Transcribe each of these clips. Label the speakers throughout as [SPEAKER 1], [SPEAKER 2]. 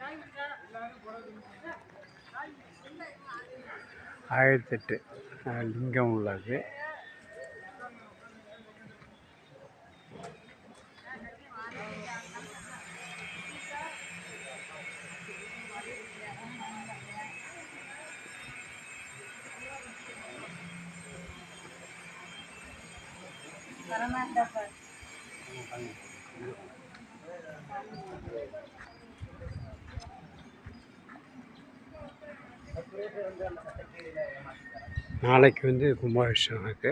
[SPEAKER 1] 1008 லிங்கம் உள்ளது. நாளைக்கு வந்து கும்பாபிஷேகம் இருக்கு.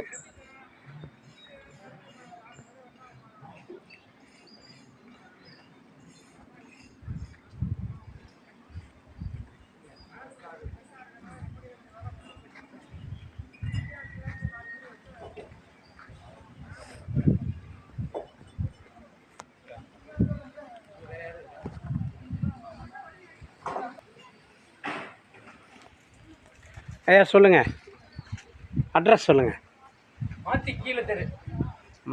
[SPEAKER 1] ஐயா சொல்லுங்கள், அட்ரஸ் சொல்லுங்கள்.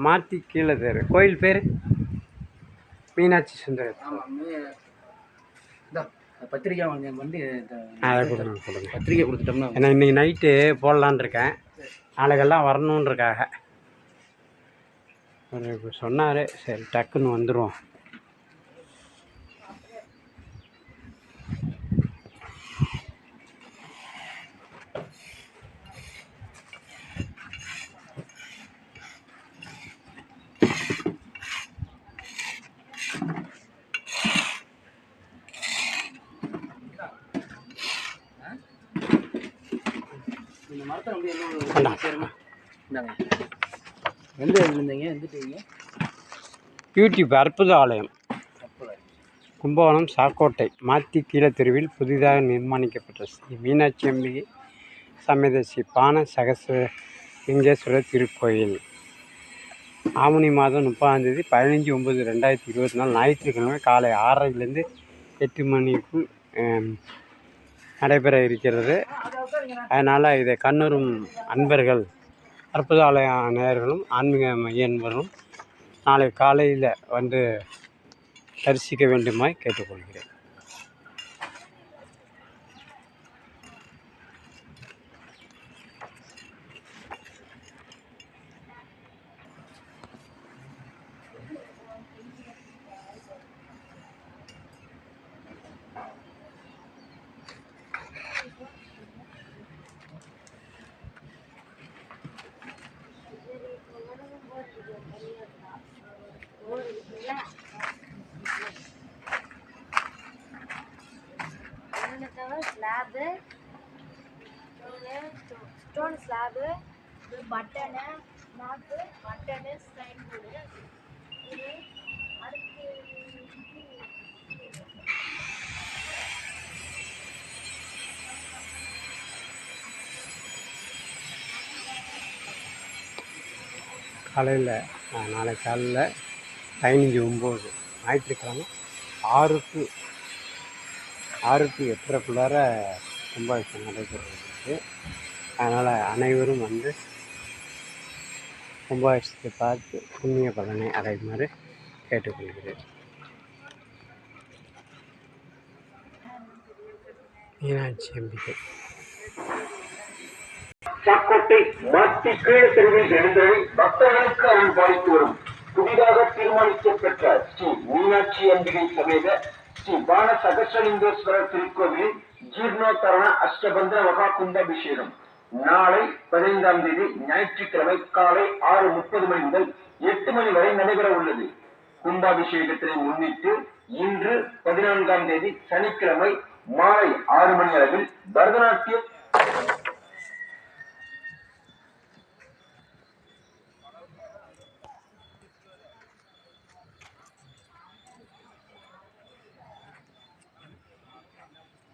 [SPEAKER 1] மாத்தி கீழே தெரு. கோயில் பேர் மீனாட்சி சுந்தர.
[SPEAKER 2] பத்திரிக்கை வந்து
[SPEAKER 1] அதை கொடுங்க சொல்லுங்கள்.
[SPEAKER 2] பத்திரிக்கை கொடுத்துட்டோம்னா
[SPEAKER 1] ஏன்னா இன்றைக்கி நைட்டு போடலான் இருக்கேன். நாளைக்கெல்லாம் வரணுன்றக்காக இப்போ சொன்னார். சரி டக்குன்னு வந்துடுவோம்.
[SPEAKER 2] இந்த மரத்தை வந்து என்ன எந்த இருந்தீங்க எந்துட்டீங்க?
[SPEAKER 1] யூடியூப் அற்புத ஆலயம், கும்பகோணம் சாக்கோட்டை மாத்தி கீழ தெருவில் புதிதாக நிர்மாணிக்கப்பட்ட ஸ்ரீ மீனாட்சி அம்பிகை சமேத ஸ்ரீ பான சகஸ்ரலிங்கேஸ்வரர் திருக்கோயில். ஆவணி மாதம் 30ஆம் தேதி 15/9/2024 ஞாயிற்றுக்கிழமை காலை 6:30லேருந்து 8 மணிக்குள் நடைபெற இருக்கிறது. அதனால் இதை கண்ணுறும் அன்பர்கள், அற்புத ஆலய நேயர்களும் ஆன்மீக மைய அன்பர்களும் நாளை காலையில் வந்து தரிசிக்க வேண்டுமாய் கேட்டுக்கொள்கிறேன்.
[SPEAKER 3] ஸ்டோன் ஸ்லாபு, பட்டனு, நாக்கு, பட்டனு, ஸ்டைன் போர்டு, இது அடுத்து
[SPEAKER 1] காலையில் நாளை காலையில் 15/9 ஞாயிற்றுக்கிழமை 6 to 8:30க்குள்ளார கும்பாபிஷேகம் நடைபெறுகிறது. அதனால் அனைவரும் வந்து கும்பாபிஷேகத்தை பார்த்து புண்ணிய பலனை அடையுமாறு கேட்டுக்கொள்கிறேன். மீனாட்சி அம்பிகை
[SPEAKER 4] சாக்கோட்டை மாத்தி கீழ தெருவில் எழுந்தவை பக்தர்களுக்கு அருள் பாலித்து வரும் புதிதாக தீர்மானிக்கப்பட்ட ஸ்ரீ மீனாட்சி அம்பிகை சமேத ஸ்ரீ பான சகஸ்ரலிங்கேஸ்வரர் திருக்கோவிலில் ஜீர்ணோத்தரண அஷ்டபந்தன மகா கும்பாபிஷேகம் நாளை 15ஆம் தேதி ஞாயிற்றுக்கிழமை காலை 6:30 மணி முதல் 8 மணி வரை நடைபெற உள்ளது. கும்பாபிஷேகத்தினை முன்னிட்டு இன்று 14ஆம் தேதி சனிக்கிழமை மாலை 6 மணி அளவில் பரதநாட்டியம்